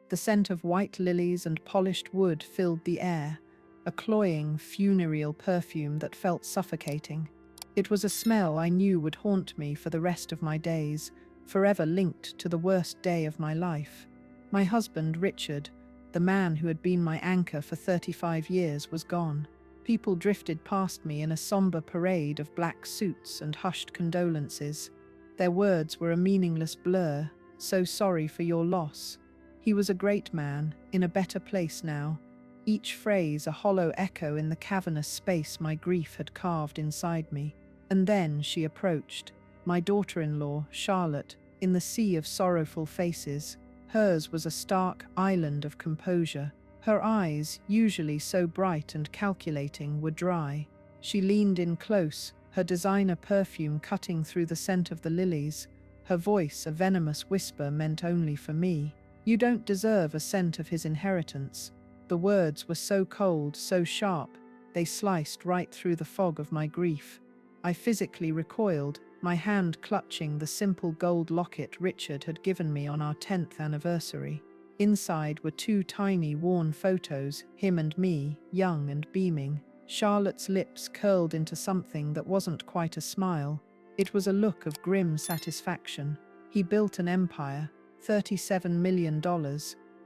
The scent of white lilies and polished wood filled the air, a cloying, funereal perfume that felt suffocating. It was a smell I knew would haunt me for the rest of my days, forever linked to the worst day of my life. My husband, Richard, the man who had been my anchor for 35 years, was gone. People drifted past me in a somber parade of black suits and hushed condolences. Their words were a meaningless blur. "So sorry for your loss." He was a great man, in a better place now, each phrase a hollow echo in the cavernous space my grief had carved inside me. And then she approached, my daughter-in-law, Charlotte, in the sea of sorrowful faces. Hers was a stark island of composure. Her eyes, usually so bright and calculating, were dry. She leaned in close, her designer perfume cutting through the scent of the lilies, her voice a venomous whisper meant only for me. "You don't deserve a cent of his inheritance." The words were so cold, so sharp, they sliced right through the fog of my grief. I physically recoiled, my hand clutching the simple gold locket Richard had given me on our 10th anniversary. Inside were two tiny, worn photos, him and me, young and beaming. Charlotte's lips curled into something that wasn't quite a smile. It was a look of grim satisfaction. He built an empire, $37 million.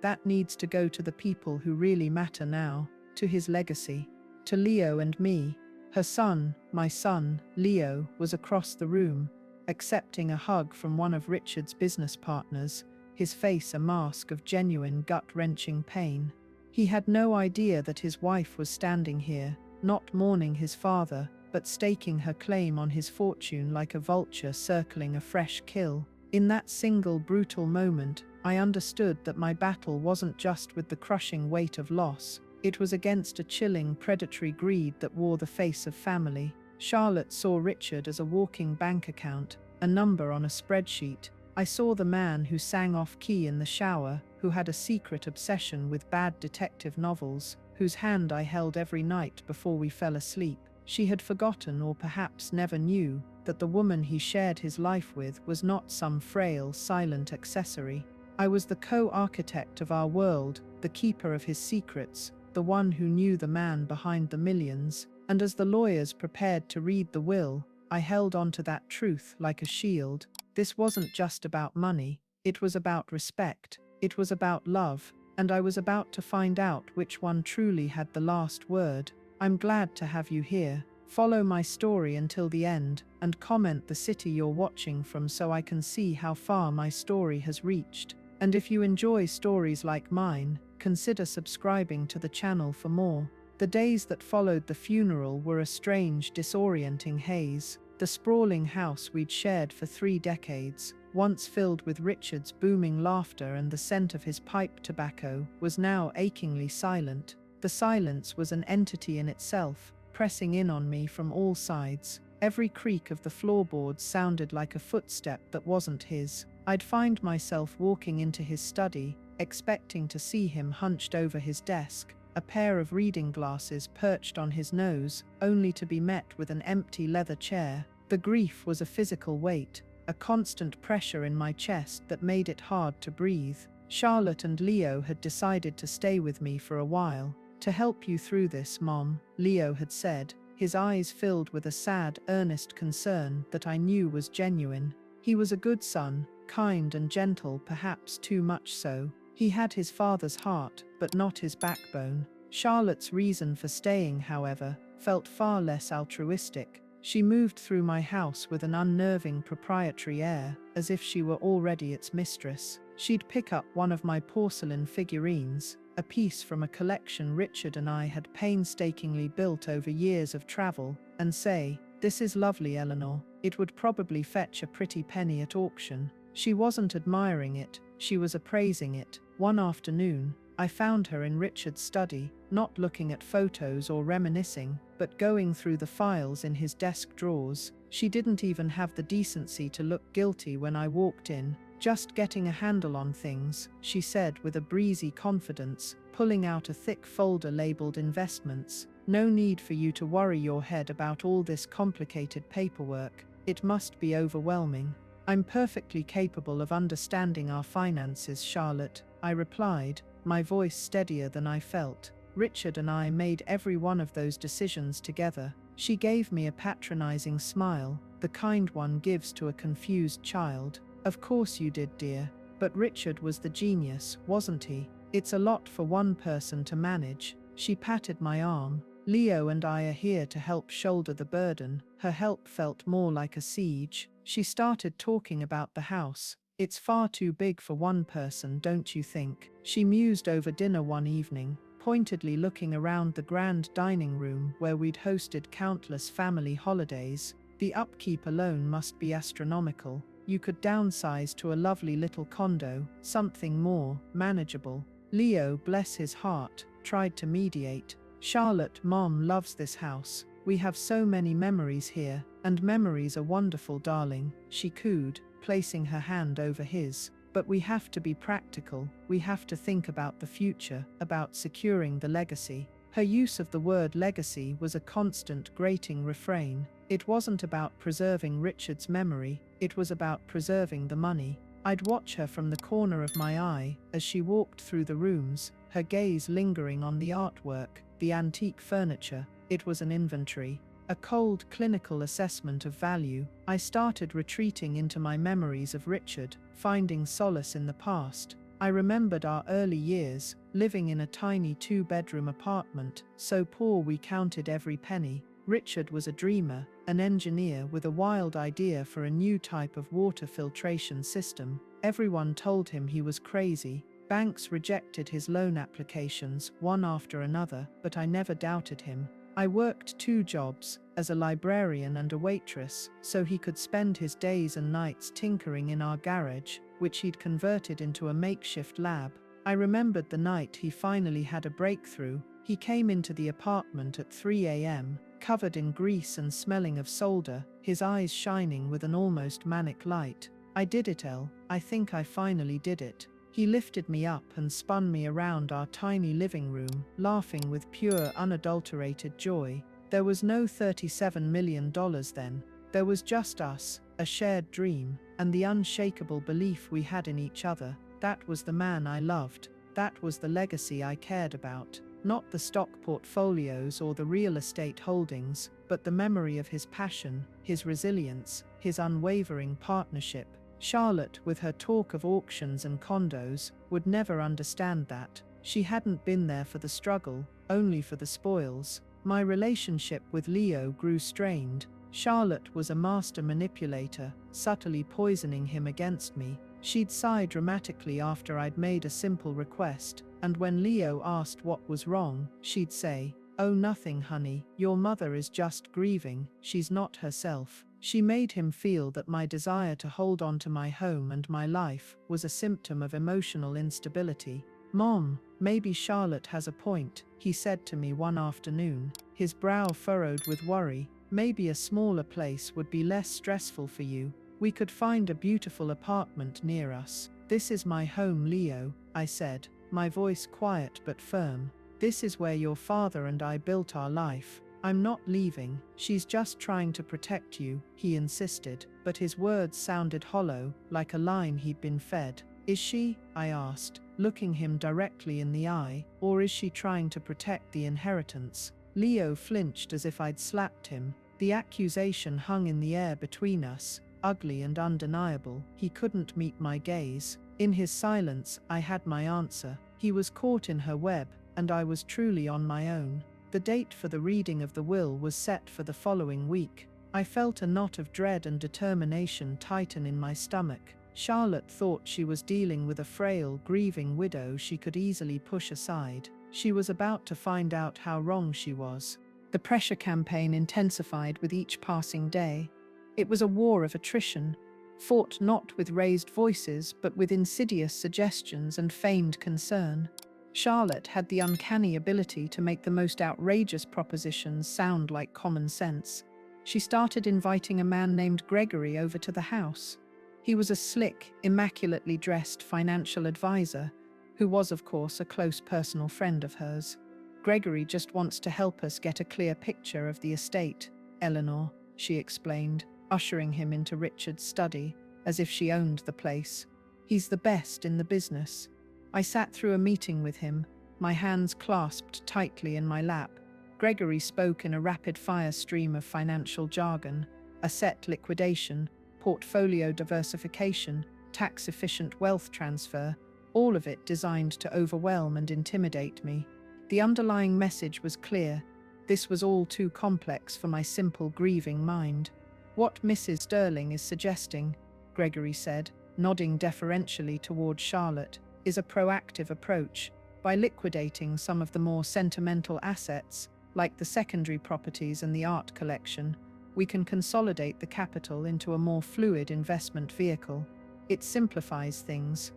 That needs to go to the people who really matter now, to his legacy. To Leo and me. Her son, my son, Leo, was across the room, accepting a hug from one of Richard's business partners, his face a mask of genuine gut-wrenching pain. He had no idea that his wife was standing here, not mourning his father, but staking her claim on his fortune like a vulture circling a fresh kill. In that single brutal moment, I understood that my battle wasn't just with the crushing weight of loss. It was against a chilling, predatory greed that wore the face of family. Charlotte saw Richard as a walking bank account, a number on a spreadsheet. I saw the man who sang off-key in the shower, who had a secret obsession with bad detective novels, whose hand I held every night before we fell asleep. She had forgotten, or perhaps never knew, that the woman he shared his life with was not some frail, silent accessory. I was the co-architect of our world, the keeper of his secrets, the one who knew the man behind the millions, and as the lawyers prepared to read the will, I held on to that truth like a shield. This wasn't just about money, it was about respect, it was about love, and I was about to find out which one truly had the last word. I'm glad to have you here. Follow my story until the end, and comment the city you're watching from so I can see how far my story has reached. And if you enjoy stories like mine, consider subscribing to the channel for more. The days that followed the funeral were a strange, disorienting haze. The sprawling house we'd shared for 3 decades, once filled with Richard's booming laughter and the scent of his pipe tobacco, was now achingly silent. The silence was an entity in itself, pressing in on me from all sides. Every creak of the floorboards sounded like a footstep that wasn't his. I'd find myself walking into his study, expecting to see him hunched over his desk, a pair of reading glasses perched on his nose, only to be met with an empty leather chair. The grief was a physical weight, a constant pressure in my chest that made it hard to breathe. Charlotte and Leo had decided to stay with me for a while. "To help you through this, Mom," Leo had said, his eyes filled with a sad, earnest concern that I knew was genuine. He was a good son, kind and gentle, perhaps too much so. He had his father's heart, but not his backbone. Charlotte's reason for staying, however, felt far less altruistic. She moved through my house with an unnerving proprietary air, as if she were already its mistress. She'd pick up one of my porcelain figurines, a piece from a collection Richard and I had painstakingly built over years of travel, and say, "This is lovely, Eleanor. It would probably fetch a pretty penny at auction." She wasn't admiring it, she was appraising it. One afternoon, I found her in Richard's study, not looking at photos or reminiscing, but going through the files in his desk drawers. She didn't even have the decency to look guilty when I walked in. "Just getting a handle on things," she said with a breezy confidence, pulling out a thick folder labeled investments. "No need for you to worry your head about all this complicated paperwork. It must be overwhelming. I'm perfectly capable of understanding our finances, Charlotte. I replied, my voice steadier than I felt. Richard and I made every one of those decisions together. She gave me a patronizing smile, the kind one gives to a confused child. Of course you did, dear. But Richard was the genius, wasn't he? It's a lot for one person to manage. She patted my arm. Leo and I are here to help shoulder the burden. Her help felt more like a siege. She started talking about the house. It's far too big for one person, don't you think? She mused over dinner one evening, pointedly looking around the grand dining room where we'd hosted countless family holidays. The upkeep alone must be astronomical. You could downsize to a lovely little condo, something more manageable. Leo, bless his heart, tried to mediate. Charlotte, Mom loves this house. We have so many memories here, and memories are wonderful, darling, she cooed, placing her hand over his. But we have to be practical. We have to think about the future, about securing the legacy. Her use of the word legacy was a constant grating refrain. It wasn't about preserving Richard's memory, it was about preserving the money. I'd watch her from the corner of my eye as she walked through the rooms, her gaze lingering on the artwork, the antique furniture. It was an inventory, a cold, clinical assessment of value. I started retreating into my memories of Richard, finding solace in the past. I remembered our early years, living in a tiny two-bedroom apartment, so poor we counted every penny. Richard was a dreamer, an engineer with a wild idea for a new type of water filtration system. Everyone told him he was crazy. Banks rejected his loan applications, one after another, but I never doubted him. I worked 2 jobs, as a librarian and a waitress, so he could spend his days and nights tinkering in our garage, which he'd converted into a makeshift lab. I remembered the night he finally had a breakthrough. He came into the apartment at 3 a.m., covered in grease and smelling of solder, his eyes shining with an almost manic light. I did it, Elle. I think I finally did it. He lifted me up and spun me around our tiny living room, laughing with pure, unadulterated joy. There was no $37 million then. There was just us, a shared dream, and the unshakable belief we had in each other. That was the man I loved. That was the legacy I cared about. Not the stock portfolios or the real estate holdings, but the memory of his passion, his resilience, his unwavering partnership. Charlotte, with her talk of auctions and condos, would never understand that. She hadn't been there for the struggle, only for the spoils. My relationship with Leo grew strained. Charlotte was a master manipulator, subtly poisoning him against me. She'd sigh dramatically after I'd made a simple request, and when Leo asked what was wrong, she'd say, "Oh, nothing, honey. Your mother is just grieving. She's not herself." She made him feel that my desire to hold on to my home and my life was a symptom of emotional instability. "Mom, maybe Charlotte has a point," he said to me one afternoon, his brow furrowed with worry. "Maybe a smaller place would be less stressful for you. We could find a beautiful apartment near us." "This is my home, Leo," I said, my voice quiet but firm. "This is where your father and I built our life. I'm not leaving. She's just trying to protect you," he insisted, but his words sounded hollow, like a line he'd been fed. "Is she?" I asked, looking him directly in the eye, "or is she trying to protect the inheritance?" Leo flinched as if I'd slapped him. The accusation hung in the air between us, ugly and undeniable. He couldn't meet my gaze. In his silence, I had my answer. He was caught in her web, and I was truly on my own. The date for the reading of the will was set for the following week. I felt a knot of dread and determination tighten in my stomach. Charlotte thought she was dealing with a frail, grieving widow she could easily push aside. She was about to find out how wrong she was. The pressure campaign intensified with each passing day. It was a war of attrition, fought not with raised voices but with insidious suggestions and feigned concern. Charlotte had the uncanny ability to make the most outrageous propositions sound like common sense. She started inviting a man named Gregory over to the house. He was a slick, immaculately dressed financial advisor, who was, of course, a close personal friend of hers. "Gregory just wants to help us get a clear picture of the estate, Eleanor," she explained, ushering him into Richard's study, as if she owned the place. "He's the best in the business. I sat through a meeting with him, my hands clasped tightly in my lap. Gregory spoke in a rapid-fire stream of financial jargon: asset liquidation, portfolio diversification, tax-efficient wealth transfer, all of it designed to overwhelm and intimidate me. The underlying message was clear: this was all too complex for my simple, grieving mind. "What Mrs. Sterling is suggesting," Gregory said, nodding deferentially toward Charlotte, "is a proactive approach. By liquidating some of the more sentimental assets, like the secondary properties and the art collection, we can consolidate the capital into a more fluid investment vehicle. It simplifies things.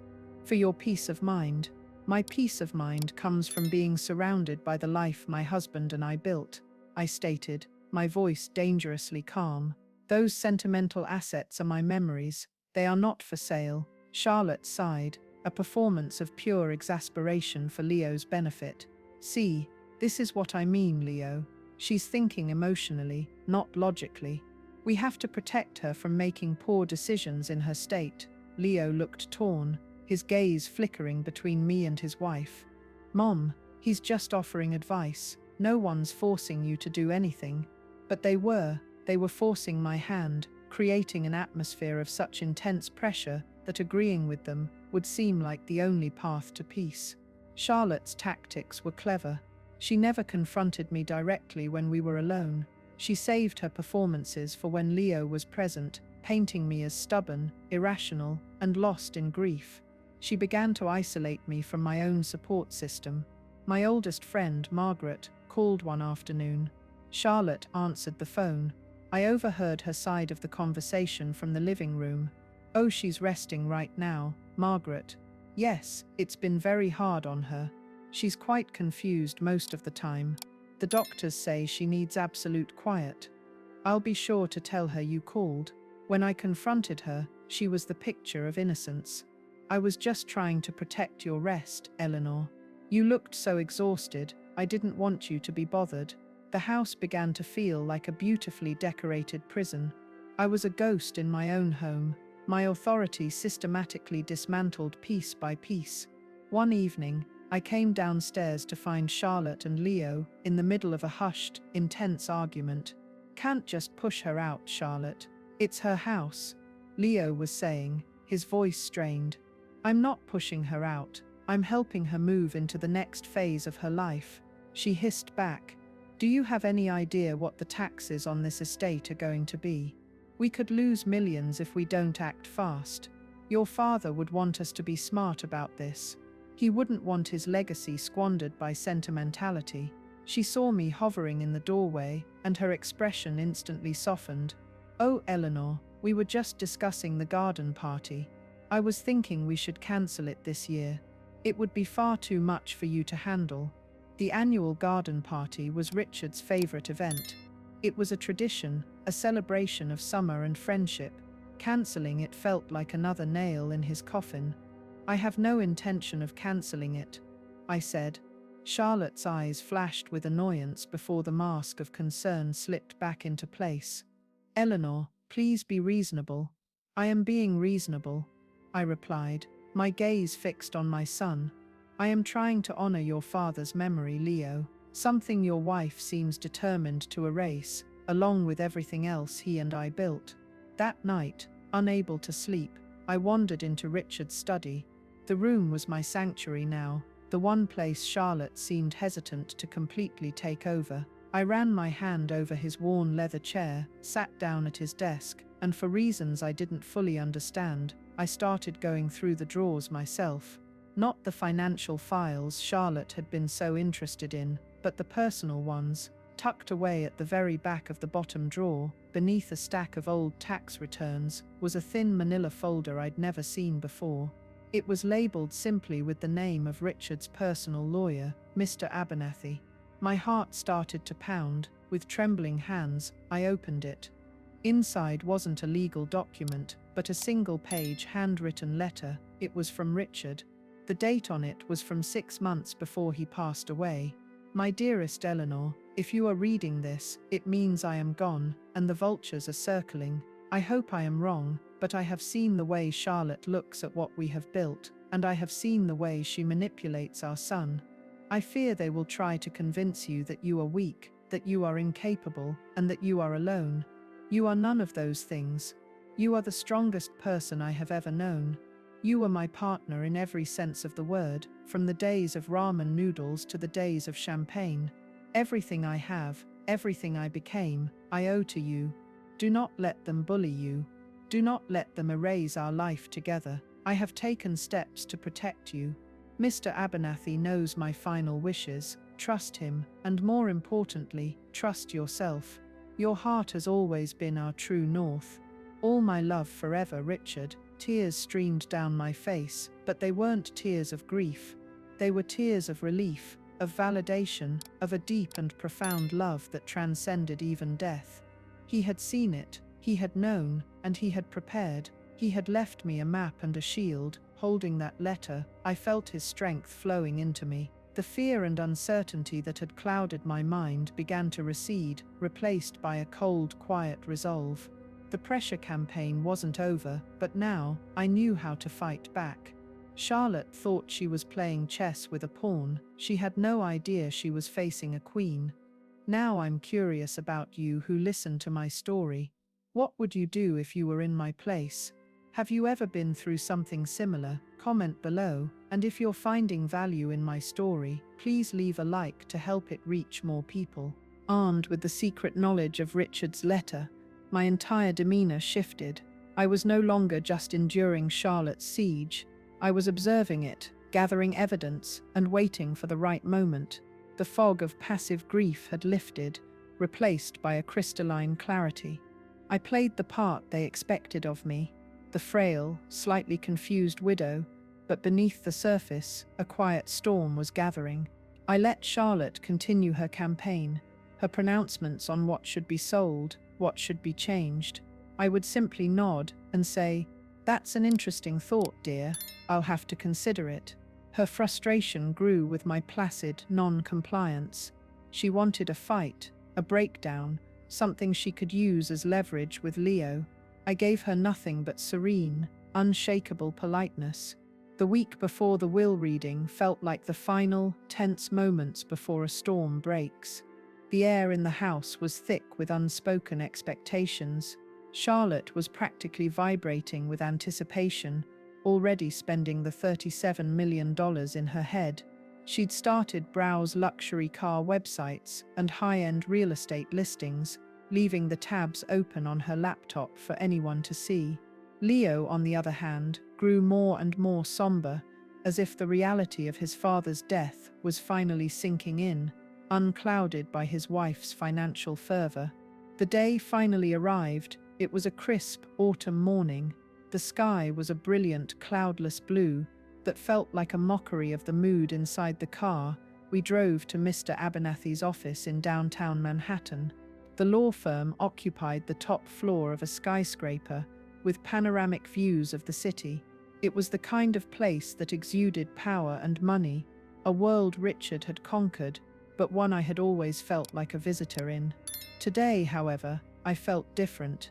For your peace of mind." "My peace of mind comes from being surrounded by the life my husband and I built," I stated, my voice dangerously calm. "Those sentimental assets are my memories. They are not for sale." Charlotte sighed, a performance of pure exasperation for Leo's benefit. "See, this is what I mean, Leo. She's thinking emotionally, not logically. We have to protect her from making poor decisions in her state." Leo looked torn, his gaze flickering between me and his wife. "Mom, he's just offering advice. No one's forcing you to do anything." But they were forcing my hand, creating an atmosphere of such intense pressure that agreeing with them would seem like the only path to peace. Charlotte's tactics were clever. She never confronted me directly when we were alone. She saved her performances for when Leo was present, painting me as stubborn, irrational, and lost in grief. She began to isolate me from my own support system. My oldest friend, Margaret, called one afternoon. Charlotte answered the phone. I overheard her side of the conversation from the living room. "Oh, she's resting right now, Margaret." "Yes, it's been very hard on her. She's quite confused most of the time. The doctors say she needs absolute quiet." "I'll be sure to tell her you called." When I confronted her, she was the picture of innocence. "I was just trying to protect your rest, Eleanor. You looked so exhausted, I didn't want you to be bothered." The house began to feel like a beautifully decorated prison. I was a ghost in my own home, my authority systematically dismantled piece by piece. One evening, I came downstairs to find Charlotte and Leo in the middle of a hushed, intense argument. "Can't just push her out, Charlotte. It's her house," Leo was saying, his voice strained. "I'm not pushing her out. I'm helping her move into the next phase of her life." She hissed back. "Do you have any idea what the taxes on this estate are going to be? We could lose millions if we don't act fast. Your father would want us to be smart about this. He wouldn't want his legacy squandered by sentimentality." She saw me hovering in the doorway, and her expression instantly softened. "Oh, Eleanor, we were just discussing the garden party. I was thinking we should cancel it this year. It would be far too much for you to handle." The annual garden party was Richard's favorite event. It was a tradition, a celebration of summer and friendship. Canceling it felt like another nail in his coffin. "I have no intention of canceling it," I said. Charlotte's eyes flashed with annoyance before the mask of concern slipped back into place. "Eleanor, please be reasonable." "I am being reasonable," I replied, my gaze fixed on my son. "I am trying to honor your father's memory, Leo, something your wife seems determined to erase, along with everything else he and I built." That night, unable to sleep, I wandered into Richard's study. The room was my sanctuary now, the one place Charlotte seemed hesitant to completely take over. I ran my hand over his worn leather chair, sat down at his desk, and for reasons I didn't fully understand, I started going through the drawers myself. Not the financial files Charlotte had been so interested in, but the personal ones. Tucked away at the very back of the bottom drawer, beneath a stack of old tax returns, was a thin manila folder I'd never seen before. It was labeled simply with the name of Richard's personal lawyer, Mr. Abernathy. My heart started to pound. With trembling hands, I opened it. Inside wasn't a legal document, but a single-page handwritten letter. It was from Richard. The date on it was from 6 months before he passed away. "My dearest Eleanor, if you are reading this, it means I am gone, and the vultures are circling. I hope I am wrong, but I have seen the way Charlotte looks at what we have built. and I have seen the way she manipulates our son. I fear they will try to convince you that you are weak, that you are incapable, and that you are alone. You are none of those things. You are the strongest person I have ever known. You were my partner in every sense of the word, from the days of ramen noodles to the days of champagne. Everything I have, everything I became, I owe to you. Do not let them bully you. Do not let them erase our life together. I have taken steps to protect you. Mr. Abernathy knows my final wishes. Trust him, and more importantly, trust yourself. Your heart has always been our true north. All my love forever, Richard. Tears streamed down my face, but they weren't tears of grief. They were tears of relief, of validation, of a deep and profound love that transcended even death. He had seen it, he had known, and he had prepared. He had left me a map and a shield. Holding that letter, I felt his strength flowing into me. The fear and uncertainty that had clouded my mind began to recede, replaced by a cold, quiet resolve. The pressure campaign wasn't over, but now I knew how to fight back. Charlotte thought she was playing chess with a pawn. She had no idea she was facing a queen. Now I'm curious about you who listen to my story. What would you do if you were in my place? Have you ever been through something similar? Comment below, and if you're finding value in my story, please leave a like to help it reach more people. Armed with the secret knowledge of Richard's letter, my entire demeanor shifted. I was no longer just enduring Charlotte's siege. I was observing it, gathering evidence, and waiting for the right moment. The fog of passive grief had lifted, replaced by a crystalline clarity. I played the part they expected of me, the frail, slightly confused widow, but beneath the surface, a quiet storm was gathering. I let Charlotte continue her campaign, her pronouncements on what should be sold, what should be changed. I would simply nod and say, "That's an interesting thought, dear. I'll have to consider it." Her frustration grew with my placid non-compliance. She wanted a fight, a breakdown, something she could use as leverage with Leo. I gave her nothing but serene, unshakable politeness. The week before the will reading felt like the final, tense moments before a storm breaks. The air in the house was thick with unspoken expectations. Charlotte was practically vibrating with anticipation, already spending the $37 million in her head. She'd started browse luxury car websites and high-end real estate listings, leaving the tabs open on her laptop for anyone to see. Leo, on the other hand, grew more and more somber, as if the reality of his father's death was finally sinking in, unclouded by his wife's financial fervor. The day finally arrived. It was a crisp autumn morning. The sky was a brilliant, cloudless blue that felt like a mockery of the mood inside the car. We drove to Mr. Abernathy's office in downtown Manhattan. The law firm occupied the top floor of a skyscraper with panoramic views of the city. It was the kind of place that exuded power and money, a world Richard had conquered, but one I had always felt like a visitor in. Today, however, I felt different.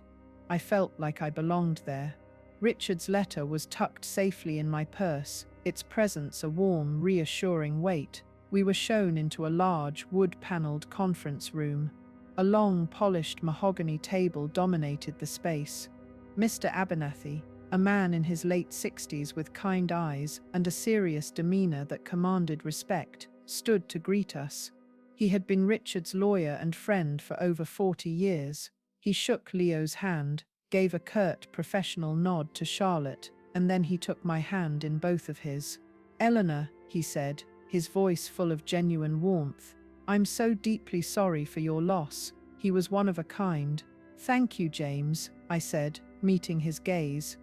I felt like I belonged there. Richard's letter was tucked safely in my purse, its presence a warm, reassuring weight. We were shown into a large, wood-paneled conference room. A long, polished mahogany table dominated the space. Mr. Abernathy, a man in his late 60s with kind eyes and a serious demeanor that commanded respect, stood to greet us. He had been Richard's lawyer and friend for over 40 years. He shook Leo's hand, gave a curt professional nod to Charlotte, and then he took my hand in both of his. "Eleanor," he said, his voice full of genuine warmth, "I'm so deeply sorry for your loss. He was one of a kind." "Thank you, James," I said, meeting his gaze.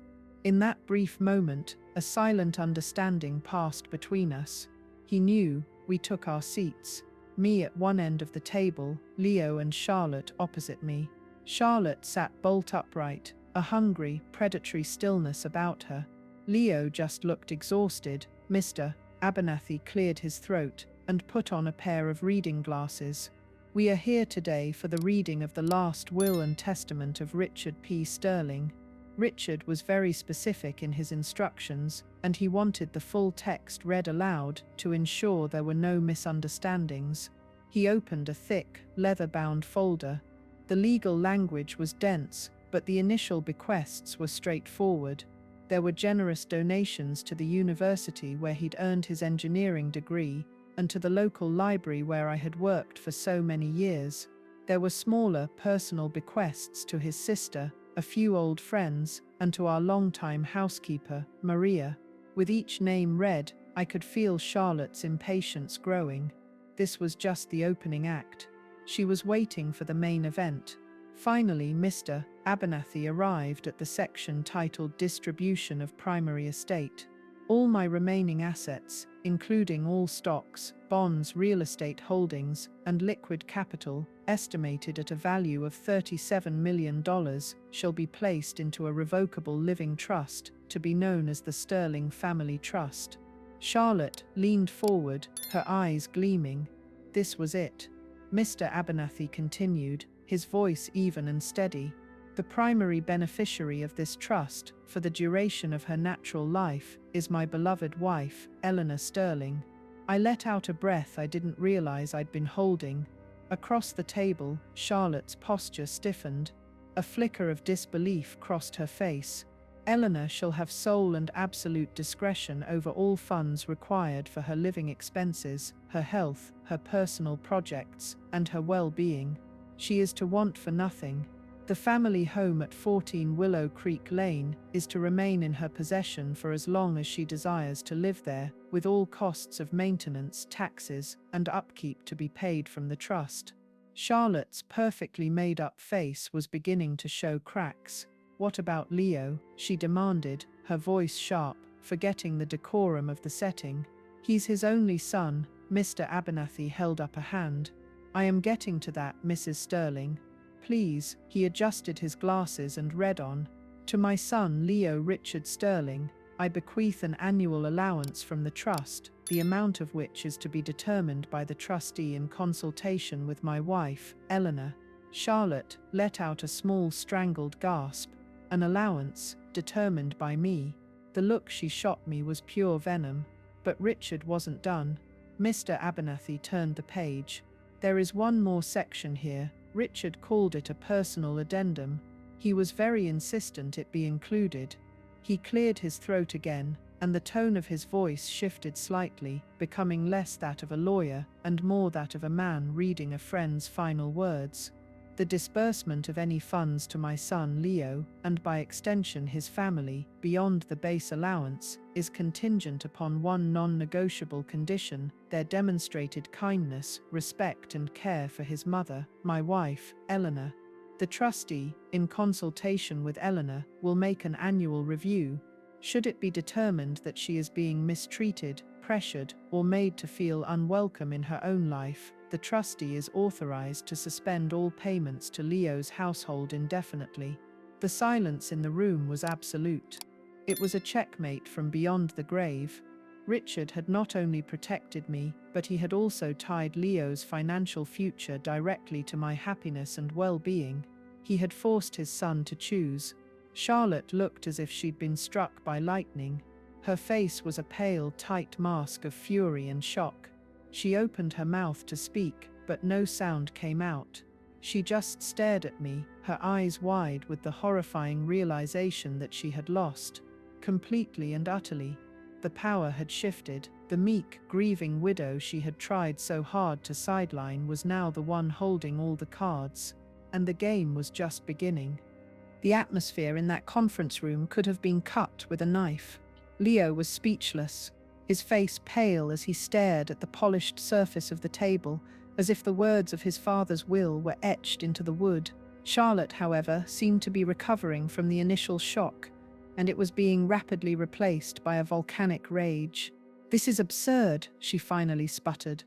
In that brief moment, a silent understanding passed between us. He knew. We took our seats. Me at one end of the table, Leo and Charlotte opposite me. Charlotte sat bolt upright, a hungry, predatory stillness about her. Leo just looked exhausted. Mr. Abernathy cleared his throat and put on a pair of reading glasses. "We are here today for the reading of the last will and testament of Richard P. Sterling." Richard was very specific in his instructions, and he wanted the full text read aloud to ensure there were no misunderstandings. He opened a thick, leather-bound folder. The legal language was dense, but the initial bequests were straightforward. There were generous donations to the university where he'd earned his engineering degree, and to the local library where I had worked for so many years. There were smaller, personal bequests to his sister, a few old friends, and to our longtime housekeeper, Maria. With each name read, I could feel Charlotte's impatience growing. This was just the opening act. She was waiting for the main event. Finally, Mr. Abernathy arrived at the section titled Distribution of Primary Estate. All my remaining assets, including all stocks, bonds, real estate holdings, and liquid capital, estimated at a value of $37 million, shall be placed into a revocable living trust, to be known as the Sterling Family Trust. Charlotte leaned forward, her eyes gleaming. This was it. Mr. Abernathy continued, his voice even and steady. The primary beneficiary of this trust, for the duration of her natural life, is my beloved wife, Eleanor Sterling. I let out a breath I didn't realize I'd been holding. Across the table, Charlotte's posture stiffened. A flicker of disbelief crossed her face. Eleanor shall have sole and absolute discretion over all funds required for her living expenses, her health, her personal projects, and her well-being. She is to want for nothing. The family home at 14 Willow Creek Lane is to remain in her possession for as long as she desires to live there, with all costs of maintenance, taxes, and upkeep to be paid from the trust. Charlotte's perfectly made-up face was beginning to show cracks. What about Leo? She demanded, her voice sharp, forgetting the decorum of the setting. He's his only son. Mr. Abernathy held up a hand. I am getting to that, Mrs. Sterling. Please, he adjusted his glasses and read on. To my son Leo Richard Sterling, I bequeath an annual allowance from the trust, the amount of which is to be determined by the trustee in consultation with my wife, Eleanor. Charlotte let out a small strangled gasp. An allowance, determined by me. The look she shot me was pure venom. But Richard wasn't done. Mr. Abernathy turned the page. There is one more section here. Richard called it a personal addendum. He was very insistent it be included. He cleared his throat again, and the tone of his voice shifted slightly, becoming less that of a lawyer and more that of a man reading a friend's final words. The disbursement of any funds to my son Leo, and by extension his family, beyond the base allowance, is contingent upon one non-negotiable condition: their demonstrated kindness, respect and care for his mother, my wife, Eleanor. The trustee, in consultation with Eleanor, will make an annual review. Should it be determined that she is being mistreated, pressured, or made to feel unwelcome in her own life, the trustee is authorized to suspend all payments to Leo's household indefinitely. The silence in the room was absolute. It was a checkmate from beyond the grave. Richard had not only protected me, but he had also tied Leo's financial future directly to my happiness and well-being. He had forced his son to choose. Charlotte looked as if she'd been struck by lightning. Her face was a pale, tight mask of fury and shock. She opened her mouth to speak, but no sound came out. She just stared at me, her eyes wide with the horrifying realization that she had lost. Completely and utterly. The power had shifted. The meek, grieving widow she had tried so hard to sideline was now the one holding all the cards. And the game was just beginning. The atmosphere in that conference room could have been cut with a knife. Leo was speechless, his face pale as he stared at the polished surface of the table, as if the words of his father's will were etched into the wood. Charlotte, however, seemed to be recovering from the initial shock, and it was being rapidly replaced by a volcanic rage. "This is absurd," she finally sputtered,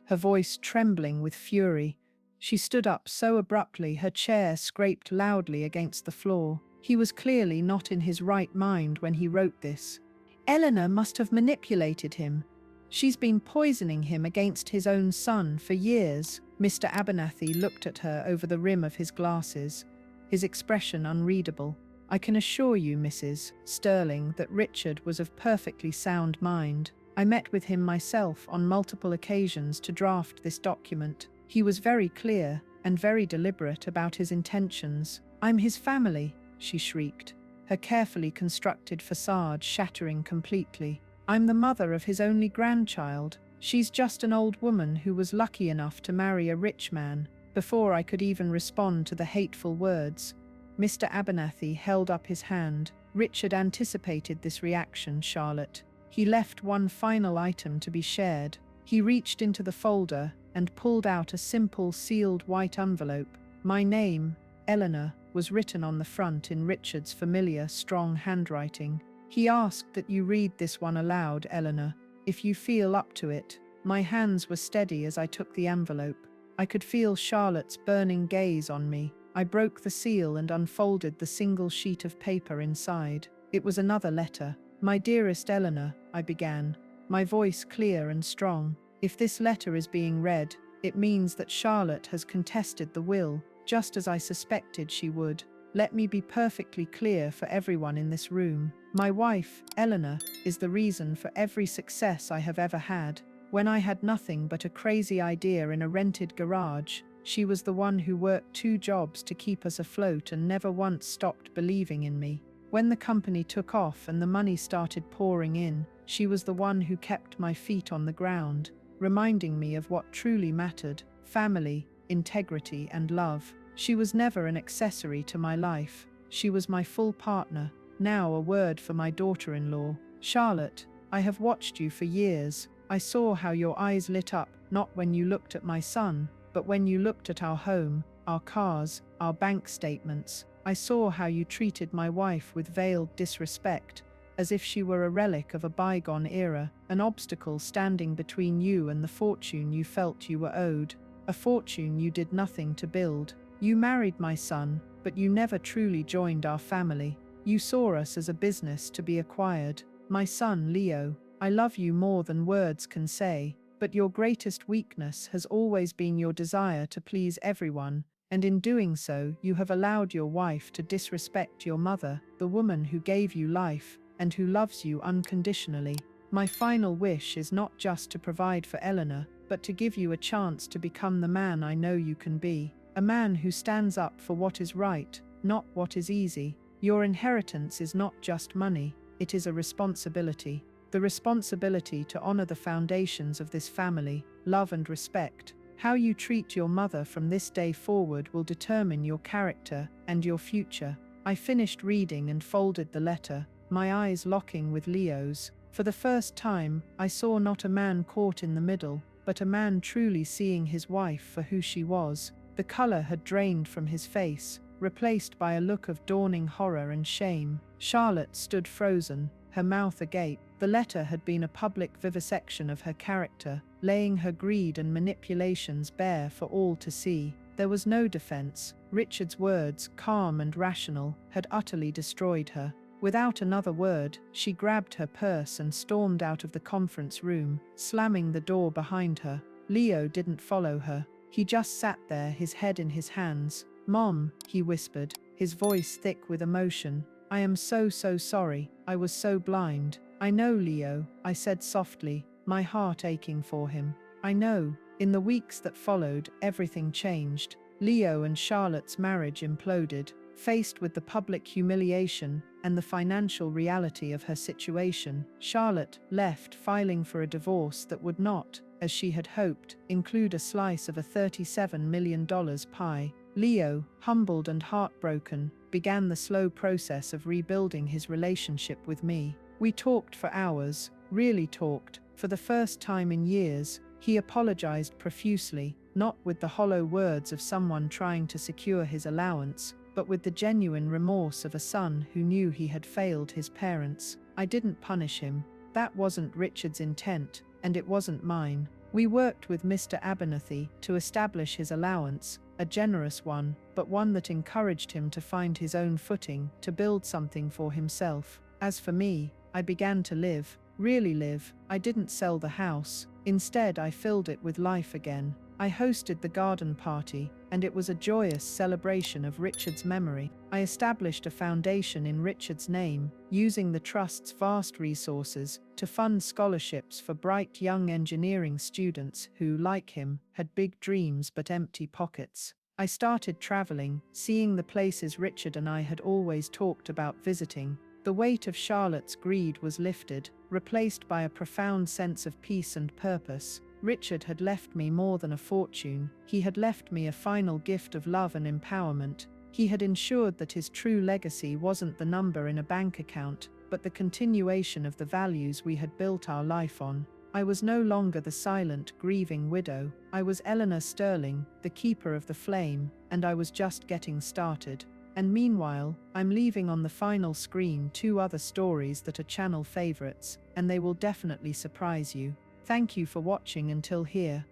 her voice trembling with fury. She stood up so abruptly her chair scraped loudly against the floor. He was clearly not in his right mind when he wrote this. Eleanor must have manipulated him. She's been poisoning him against his own son for years. Mr. Abernathy looked at her over the rim of his glasses, his expression unreadable. I can assure you, Mrs. Sterling, that Richard was of perfectly sound mind. I met with him myself on multiple occasions to draft this document. He was very clear and very deliberate about his intentions. I'm his family, she shrieked, her carefully constructed facade shattering completely. I'm the mother of his only grandchild. She's just an old woman who was lucky enough to marry a rich man. Before I could even respond to the hateful words, Mr. Abernathy held up his hand. Richard anticipated this reaction, Charlotte. He left one final item to be shared. He reached into the folder and pulled out a simple sealed white envelope. My name, Eleanor, was written on the front in Richard's familiar, strong handwriting. He asked that you read this one aloud, Eleanor, if you feel up to it. My hands were steady as I took the envelope. I could feel Charlotte's burning gaze on me. I broke the seal and unfolded the single sheet of paper inside. It was another letter. My dearest Eleanor, I began, my voice clear and strong. If this letter is being read, it means that Charlotte has contested the will, just as I suspected she would. Let me be perfectly clear for everyone in this room. My wife, Eleanor, is the reason for every success I have ever had. When I had nothing but a crazy idea in a rented garage, she was the one who worked 2 jobs to keep us afloat and never once stopped believing in me. When the company took off and the money started pouring in, she was the one who kept my feet on the ground, reminding me of what truly mattered: family, integrity, and love. She was never an accessory to my life. She was my full partner. Now a word for my daughter-in-law. Charlotte, I have watched you for years. I saw how your eyes lit up, not when you looked at my son, but when you looked at our home, our cars, our bank statements. I saw how you treated my wife with veiled disrespect, as if she were a relic of a bygone era, an obstacle standing between you and the fortune you felt you were owed, a fortune you did nothing to build. You married my son, but you never truly joined our family. You saw us as a business to be acquired. My son, Leo, I love you more than words can say, but your greatest weakness has always been your desire to please everyone, and in doing so, you have allowed your wife to disrespect your mother, the woman who gave you life, and who loves you unconditionally. My final wish is not just to provide for Eleanor, but to give you a chance to become the man I know you can be. A man who stands up for what is right, not what is easy. Your inheritance is not just money, it is a responsibility. The responsibility to honor the foundations of this family, love and respect. How you treat your mother from this day forward will determine your character and your future. I finished reading and folded the letter, my eyes locking with Leo's. For the first time, I saw not a man caught in the middle, but a man truly seeing his wife for who she was. The color had drained from his face, replaced by a look of dawning horror and shame. Charlotte stood frozen, her mouth agape. The letter had been a public vivisection of her character, laying her greed and manipulations bare for all to see. There was no defense. Richard's words, calm and rational, had utterly destroyed her. Without another word, she grabbed her purse and stormed out of the conference room, slamming the door behind her. Leo didn't follow her. He just sat there, his head in his hands. "Mom," he whispered, his voice thick with emotion. "I am so sorry. I was so blind." "I know, Leo," I said softly, my heart aching for him. "I know." In the weeks that followed, everything changed. Leo and Charlotte's marriage imploded. Faced with the public humiliation and the financial reality of her situation, Charlotte left, filing for a divorce that would not, as she had hoped, include a slice of a $37 million pie. Leo, humbled and heartbroken, began the slow process of rebuilding his relationship with me. We talked for hours, really talked. For the first time in years, he apologized profusely, not with the hollow words of someone trying to secure his allowance, but with the genuine remorse of a son who knew he had failed his parents. I didn't punish him. That wasn't Richard's intent, and it wasn't mine. We worked with Mr. Abernathy to establish his allowance, a generous one, but one that encouraged him to find his own footing, to build something for himself. As for me, I began to live, really live. I didn't sell the house. Instead, I filled it with life again. I hosted the garden party, and it was a joyous celebration of Richard's memory. I established a foundation in Richard's name, using the Trust's vast resources to fund scholarships for bright young engineering students who, like him, had big dreams but empty pockets. I started traveling, seeing the places Richard and I had always talked about visiting. The weight of Charlotte's greed was lifted, replaced by a profound sense of peace and purpose. Richard had left me more than a fortune. He had left me a final gift of love and empowerment. He had ensured that his true legacy wasn't the number in a bank account, but the continuation of the values we had built our life on. I was no longer the silent, grieving widow. I was Eleanor Sterling, the keeper of the flame, and I was just getting started. And meanwhile, I'm leaving on the final screen 2 other stories that are channel favorites, and they will definitely surprise you. Thank you for watching until here.